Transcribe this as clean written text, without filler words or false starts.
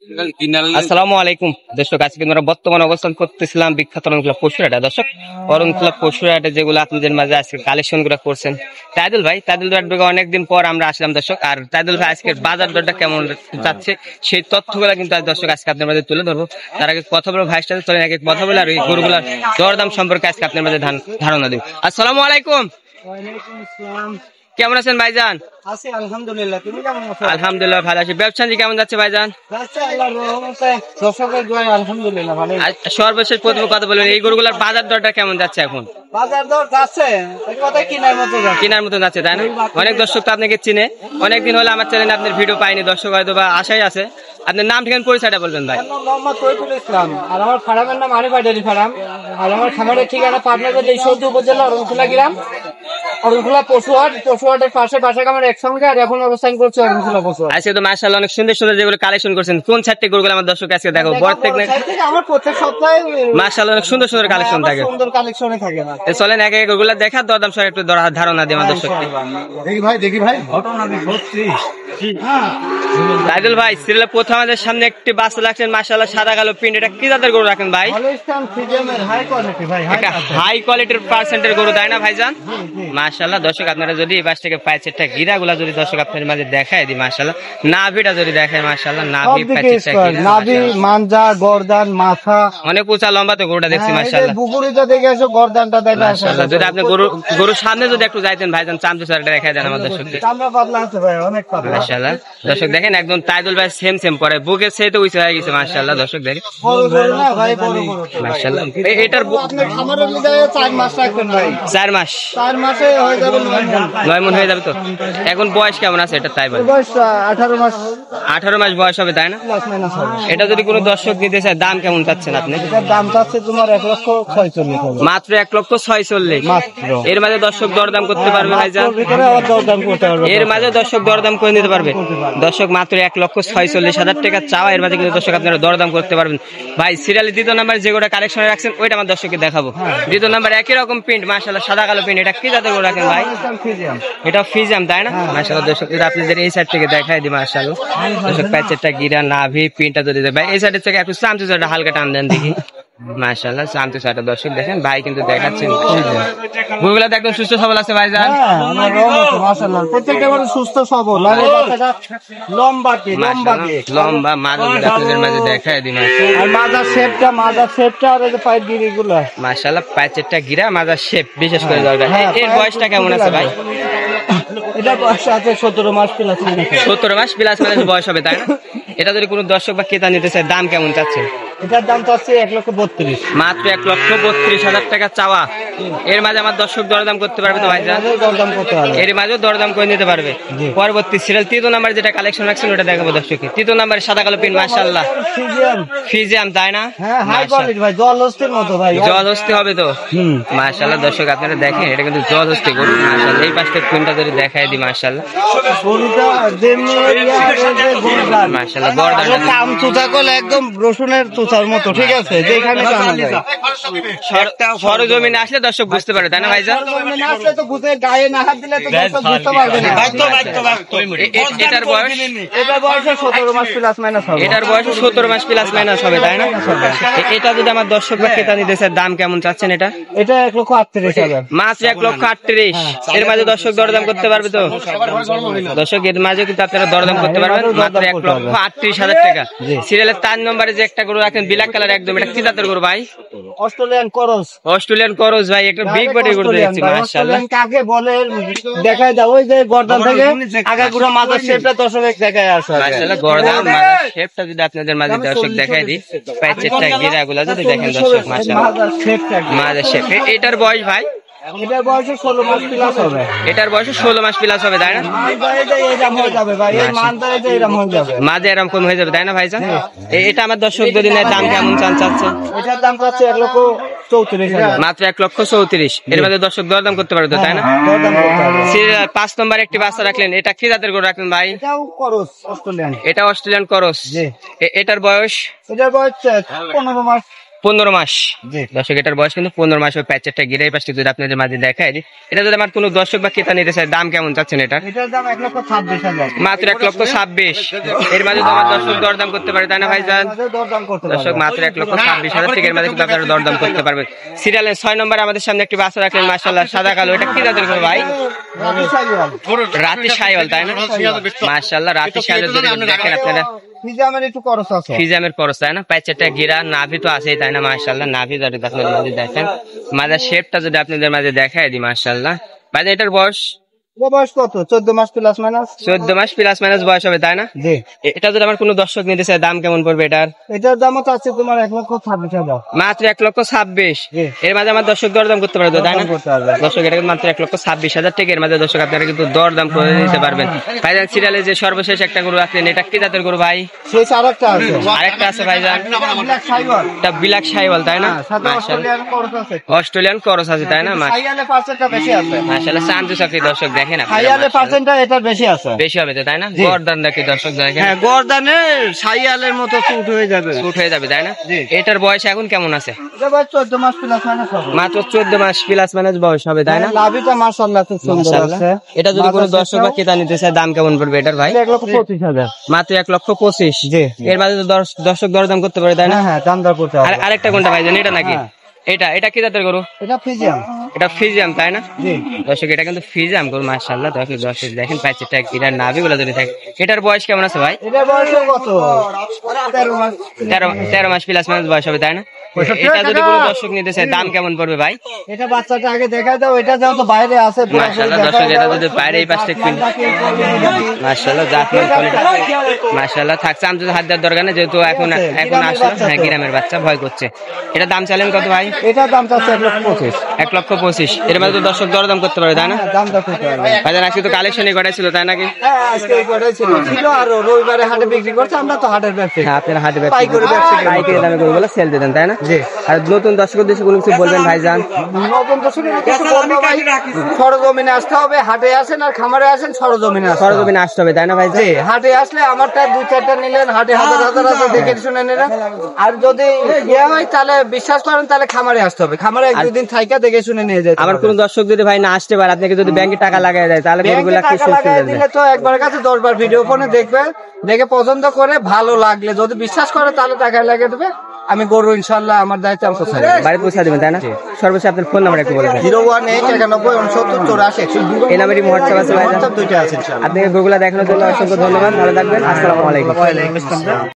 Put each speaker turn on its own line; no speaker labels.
আসসালামু আলাইকুম দর্শক, আজকে আমরা বর্তমানে অবস্থান করতেছিলাম বিখ্যাত অরণকুলা পশুরহাটে। দর্শক, অরণকুলা পশুরহাটে যেগুলো আপনাদের মাঝে আজকে কালেকশন গুলো করছেন তাইদুল ভাই অনেকদিন পর আমরা আসলাম দর্শক। আর তাইদুল ভাই আজকের বাজার দরটা কেমন যাচ্ছে সেই তথ্যগুলো কিন্তু দর্শক আজকে আপনার মাঝে তুলে ধরবো। তার আগে কথা বলবো ভাইয়ের সাথে, চলেন আগে কথা বলে আর এই গরুগুলার দরদাম সম্পর্কে আজকে আপনার মাঝে ধারণা দিব। আসসালামু আলাইকুম। কেমন আছেন ভাইজান?
আলহামদুলিল্লাহ, তুমি কেমন আছো?
আলহামদুলিল্লাহ ভালো আছি। ব্যবসা কেমন যাচ্ছে ভাইজান?
আলহামদুলিল্লাহ ভালো।
সর্বশেষ প্রথম কথা বলবেন, এই গরুগুলার বাজার দরটা কেমন যাচ্ছে এখন?
বাজার দর যাচ্ছে
কেনার মতো যাচ্ছে, তাই না? অনেক দর্শক তো আপনাকে চিনে, অনেকদিন হলো আমার চ্যানেলে আপনার ভিডিও পাইনি, দর্শক হয়তো বা আশাই আছে। আপনার নাম ঠিকানা পরিচয়টা বলবেন ভাই।
মোহাম্মদ তৈফুল ইসলাম, আর আমার ফার্মের নাম আরিফা ডেয়ারি ফার্ম, আর আমার খামারের ঠিকানা পাবনা জেলা ঈশ্বরদী উপজেলা অরণকুলা গ্রাম, অরণকুলা পশুহাটের পাশে আমার একসঙ্গে, আর এখন অবস্থান করছে অরণকুলা পশুহাট।
আজকে তো মাশাআল্লাহ অনেক সুন্দর সুন্দর যেগুলো কালেকশন করছেন, কোন চারটি গরুগুলো আমার দর্শক আজকে দেখো। বড় থেকে
আমার প্রত্যেক সপ্তাহে
মাশাআল্লাহ অনেক সুন্দর সুন্দর কালেকশন থাকে,
সুন্দর কালেকশনে থাকে না।
চলেন এক এক গরুগুলো দেখা, দরদাম সহ একটু ধারণা দিই আমার দর্শককে।
দেখি ভাই ঘটনা
তাইদুল ভাই, সিরিয়ালের প্রথম আমাদের সামনে একটি বাচ্চা রাখছেন, মাশাআল্লাহ সাদা কালো প্রিন্ট। এটা কি জাতের গরু রাখেন ভাই? হাই কোয়ালিটির পার্সেন্টের গরু, তাই না ভাইজান? মাশাআল্লাহ দর্শক, আপনারা যদি এই পাশ থেকে পাঁচটা গিরা গুলা যদি দর্শক আপনাদের মাঝে দেখায় দিই, মাশাআল্লাহ নাভিটা যদি দেখায়, মাশাআল্লাহ নাভি
নাভি মানজা গর্দান মাথা
অনেক উঁচা লম্বা তো গরুটা দেখছি, মাশাআল্লাহ।
বুকুরিটা দেখে এসো, গর্দানটা দেখে আসো।
যদি আপনি গরুর সামনে যদি একটু যাইতেন ভাইজান, চামচা চারটা দেখায় দেন আমার দর্শককে।
চামড়া পাতলা আছে ভাই, অনেক পাতলা
মাশাআল্লাহ দর্শক দেখেন, একদম তাইদুল ভাই সেম পরে বুকের সাথে উঁচু হয়ে গেছে, মাশাআল্লাহ দর্শক দেখেন মাশাআল্লাহ। এটার
খামারের লিগায় 4 মাস রাখবেন ভাই,
4 মাস
4 মাসে হয়ে যাবে
9 মণ হয়ে যাবে। তো এখন বয়স কেমন আছে এটা? তাই বলেন
বয়স 18 মাস
18 মাস বয়স হবে, তাই না? এটা যদি কোনো দর্শক নিতে চায়, দাম কেমন চাচ্ছেন আপনি?
এটার দাম চাচ্ছে তোমার 1,46,000
মাত্র 1,46,000।
মাত্র।
এর মাঝে দর্শক দরদাম করতে পারবে ভাইজান?
ভিতরে আবার দরদাম করতে পারবে,
এর মাঝে দর্শক দরদাম করে নিতে পারবে। দর্শক মাত্র 1,46,000 টাকা চাওয়া, এর মাঝে কিন্তু দর্শক আপনারা দরদাম করতে পারবেন। ভাই সিরিয়ালের দ্বিতীয় নাম্বার যে গোটা কালেকশনে রাখছেন ওইটা আমার দর্শককে দেখাবো। দ্বিতীয় নাম্বার একই রকম প্রিন্ট, মাশাআল্লাহ সাদা কালো প্রিন্ট। এটা কি জাতের গরু রাখেন ভাই? এটা ফিজিয়াম, তাই না? মাশাআল্লাহ দর্শক, এটা আপনাদের এই সাইড থেকে দেখাই দিই, মাশাআল্লাহ দর্শক প্যাচেরটা গিরা নাভি প্রিন্টটা যদি ভাই এই সাইডের থেকে একটু চামচা চারটা হালকা টান দেন দেখি, মাশাআল্লাহ চামচা চারটা দর্শক দেখেন, ভাই কিন্তু দেখাচ্ছেন গরুগুলা একদম সুস্থ সবল আছে ভাইজান।
মাশাআল্লাহ প্রত্যেকটা গরু সুস্থ সবল, আর এই বাচ্চাটা
লম্বা মাঝে আপনাদের মাঝে দেখাই দিই,
আর মাজার শেপটা আর এই যে পায়ের গিরিগুলো,
মাশাআল্লাহ প্যাচেরটা গিরা মাজার শেপ বিশেষ করে দরকার। এর বয়সটা কেমন আছে ভাই?
এটা বয়স আছে 17 মাস প্লাস।
17 মাস প্লাস বয়স হবে, তাই না? এটা যদি কোনো দর্শক বা ক্রেতা নিতে চায়, দাম কেমন চাচ্ছে?
এটার দাম চাচ্ছে 1,32,000,
মাত্র 1,32,000 টাকা চাওয়া। এর মাঝে আমার দর্শক দরদাম করতে পারবে তো ভাইজান?
দরদাম করতে পারবে,
এর মাঝেও দরদাম করে নিতে পারবে। পরবর্তী সিরিয়াল তৃতীয় নাম্বার যেটা কালেকশন রাখছেন ওটা দেখাবো দর্শককে। তৃতীয় নাম্বার সাদা কালো পিন, মাশাআল্লাহ ফিজিয়াম, তাই না?
হ্যাঁ হাই কোয়ালিটি ভাই, জলহস্তির মতো ভাই,
জলহস্তি হবে তো। মাশাআল্লাহ দর্শক আপনারা দেখেন, এটা কিন্তু জলহস্তি গরু, মাশাআল্লাহ। এই পাশটা পিনটা যদি দেখাই দিই, মাশাআল্লাহ
গরুটা যেমনি
মাশাআল্লাহ গর্দান
কাম তুতা কল একদম রসুনের তুতার মতো, ঠিক আছে? যেখানে
সরজমিনে আসলে দর্শক বুঝতে পারে, তাই না ভাইজান?
আসলে তো বুঝে গায়ে না হাত দিলে তো দর্শক বুঝতে পারবে না।
এটার বয়স
17 মাস প্লাস মাইনাস হবে,
এটার বয়স 17 মাস প্লাস মাইনাস হবে, তাই না? এটা যদি আমার দর্শক বা ক্রেতা নিতে চায়, দাম কেমন চাচ্ছেন এটা?
এটা 1,38,000,
মাত্র 1,38,000। এর মাঝে দর্শক দরদাম করতে পারবে তো? দর্শক এর মাঝে কিন্তু আপনারা দরদাম করতে পারবেন, মাত্র 1,38,000 টাকা। সিরিয়ালের 4 নম্বরে যে একটা গরু রাখেন ব্ল্যাক কালার একদম, এটা কি জাতের গরু ভাই?
অস্ট্রেলিয়ান
করস ভাই, একটা বিগ বডি গরু দেখছি, মাশাআল্লাহ।
কাকে বলে দেখায় দাও, ওই যে গর্দান থেকে আগাগুড়া মাথার শেপটা দর্শক দেখায় আসে,
মাশাআল্লাহ গর্দান মাথার শেপটা যদি আপনাদের মাঝে দর্শক দেখাই দিই, প্যাচেরটা গিরাগুলো যদি দেখেন দর্শক, মাশাআল্লাহ মাথার শেপ। এটার বয়স ভাই?
এটার বয়স 16 মাস প্লাস হবে,
এটার বয়স 16 মাস প্লাস হবে, তাই না? মাঝে এরকম হয়ে যাবে, তাই না ভাইজান? এটা আমার দর্শক যদি নেয়, দাম কেমন চাচ্ছে?
এটার দাম চাচ্ছে 1,34,000,
মাত্র 1,34,000। এর মাঝে দর্শক দরদাম করতে পারবে, তাই না? 5 নম্বর একটি বাচ্চা রাখলেন, এটা কি জাতের গরু রাখলেন ভাই?
অস্ট্রেলিয়ান,
এটা অস্ট্রেলিয়ান করস। এটার বয়স?
এটার বয়স 15 মাস
15 মাস।
জি।
দর্শক এটার বয়স কিন্তু 15 মাস। ওই প্যাচেরটা গিরে এই পাশে যদি আপনাদের মাঝে দেখায় দিই, এটা যদি আমার কোনো দর্শক বা ক্রেতা নিতে চায়, দাম কেমন চাচ্ছেন এটা?
এটার দাম 1,26,000
মাত্র 1,26,000। এর মাঝে তো আমার দর্শক দরদাম করতে পারে, তাই না ভাইজান?
দরদাম করতে
দর্শক মাত্র 1,26,000 টাকা, এর মাঝে কিন্তু আপনারা দরদাম করতে পারবেন। সিরিয়ালের 6 নম্বরে আমাদের সামনে একটি বাচ্চা রাখলেন, মাশাআল্লাহ সাদা কালো। এটা কি জাতের গরু ভাই? রাতি শাইওয়াল, তাই না? মাশাআল্লাহ রাতি শাইওয়াল যদি দেখেন আপনারা,
ফিজামের একটু খরচ আছে।
ফিজামের করস, তাই না? প্যাচেটা গিরা, নাভি তো আছেই, তাই না? মাশাআল্লাহ নাভি যদি আপনাদের মাঝে দেখেন, মাঝে শেপটা যদি আপনাদের মাঝে দেখায় দিই, মাশাআল্লাহ। ভাই এটার বয়স
বয়স কত? 14 মাস প্লাস মাইনাস।
14 মাস প্লাস মাইনাস বয়স হবে, তাই না?
জি।
এটা যদি আমার কোনো দর্শক নিতে চায়, দাম কেমন পড়বে এটার?
এটার দাম আছে তোমার 1,26,000
মাত্র 1,26,000।
জি।
এর মাঝে আমার দর্শক দরদাম করতে পারবে, তাই না?
দরদাম করতে পারবে।
দর্শক এটা কিন্তু মাত্র 1,26,000 টাকা। এর মাঝে দর্শক আপনারা কিন্তু দরদাম করে নিতে পারবেন। ভাইজান সিরিয়ালে যে সর্বশেষ একটা গরু রাখলেন, এটা কি জাতের গরু ভাই?
শেষ আরেকটা আছে।
আরেকটা আছে ভাইজান,
ব্ল্যাক সাইবার।
এটা বিলাক শাইওয়াল, তাই না?
হ্যাঁ, সাথে
মাশাআল্লাহ
অস্ট্রেলিয়ান খরচ আছে।
অস্ট্রেলিয়ান করস আছে, তাই না?
হাইয়ালে পার্সেন্টটা বেশি আছে।
মাশাআল্লাহ চান্দু চাকরি দর্শক দেখেন আপনারা,
হাইয়ালে
মাশাআল্লাহ।
পার্সেন্টটা এটা বেশি আছে।
বেশি হবে তো, তাই না?
জি।
গরদান দেখি দর্শক দেখেন,
হ্যাঁ, গর্দানে সাইয়ালের মতো শুট হয়ে যাবে।
শুট হয়ে যাবে, তাই না?
জি।
এটার বয়স এখন কেমন আছে?
এটা ভাই 14 মাস প্লাস মাইনাস হবে।
মাত্র 14 মাস প্লাস মাইনাস বয়স হবে, তাই না?
লাভিটা মাশাআল্লাহ খুব সুন্দর
মাশাআল্লাহ।
আছে।
এটা যদি কোনো দর্শক বা ক্রেতা নিতে চায়, দাম কেমন পড়বে এটার ভাই?
1,25,000
মাত্র 1,25,000।
জি।
এর মাঝে তো দর্শক দরদাম করতে পারে, তাই না?
হ্যাঁ, দাম দর করতে
আর
হবে।
আরেকটা কোনটা ভাই জানেন, এটা নাকি?
হ্যাঁ।
এটা কি জাতের গরু?
এটা ফিজিয়াম।
এটা ফিজিয়াম, তাই না?
জি।
দর্শক এটা কিন্তু ফিজিয়াম গরু, মাশাআল্লাহ। দর্শক দেখেন প্যাচেটা গিরার নাভিগুলো যদি থাকে। এটার বয়স কেমন আছে ভাই?
এটা বয়স কত? 13 মাস।
13 মাস প্লাস মাইনাস বয়স হবে, তাই না? এটা যদি কোনো দর্শক নিতে চায়, দাম কেমন পড়বে ভাই?
এটা বাচ্চাটা আগে দেখা দাও, এটা যেহেতু বাইরে আছে পুরো
মাশাআল্লাহ দর্শক এটা যদি বাইরে এই পাশে একটু মাশাআল্লাহ জাতমান কোয়ালিটি, মাশাআল্লাহ থাকছে। আমি যদি হাত দেওয়ার দরকার নেই, যেহেতু এখন আসলে হ্যাঁ গ্রামের বাচ্চা, ভয় করছে। এটা দাম চাইলেন কত ভাই?
এটার দাম চাচ্ছে 1,25,000।
1,25,000। এর মধ্যে তো দর্শক দরদাম করতে পারে, তাই না?
হ্যাঁ, দাম দর করতে হবে।
ভাইজান আজকে তো কালেকশনই করাই ছিল, তাই নাকি?
হ্যাঁ, আজকে এই কটাই ছিল আর রবিবারে হাটে বিক্রি করছে, আমরা তো হাটের ব্যবসা।
হ্যাঁ আপনার হাতে ব্যবসা
পাইকারি ব্যবসা করি।
পাইকারি দামে গরুগুলো সেল দিতেন, তাই না?
জি।
আর নতুন দর্শকের দেশে কোনো কিছু বলবেন ভাইজান?
নতুন দর্শকের কিছু বলবো ভাই, সরজমিনে আসতে হবে। হাটে আসেন আর খামারে আসেন, সরজমিনে আসতে হবে।
সরজমিনে আসতে হবে, তাই না ভাই?
জি, হাটে আসলে আমারটা 2-4টা নিলেন, হাটে হাজার হাজার আছে দেখে শুনে নিলেন। আর যদি ইয়ে হয় তাহলে বিশ্বাস করেন, তাহলে খামারে আসতে হবে। খামারে 1-2 দিন থাইকা দেখে শুনে নিয়ে যেতে
আবার
হবে।
কোন দর্শক যদি ভাই না আসতে পারে, আপনাকে যদি ব্যাংকে টাকা লাগাই দেয়, তাহলে
ব্যাংকে
গরুগুলা কি
টাকা
সুস্থ
লাগাই
হয়ে
দিলে
যাবে?
তো একবার কাছে 10 বার ভিডিও ফোনে দেখবে, দেখে পছন্দ করে ভালো লাগলে যদি বিশ্বাস করে তাহলে টাকা লাগিয়ে দেবে। আমি গরু ইনশাআল্লাহ আমার দায়িত্ব আমি পৌঁছে দেব।
বাড়ি পৌঁছা দিবেন, তাই না? সর্বশেষ আপনার ফোন নাম্বার একটু বলে দেন।
018916984
এই নাম্বারই হোয়াটসঅ্যাপ আছে ভাই?
দুইটা আছে ইনশাআল্লাহ।
আপনাকে গরুগুলা দেখানোর জন্য অসংখ্য ধন্যবাদ। ভালো থাকবেন। আসসালামু আলাইকুম।
ওয়ালাইকুম আসসালাম।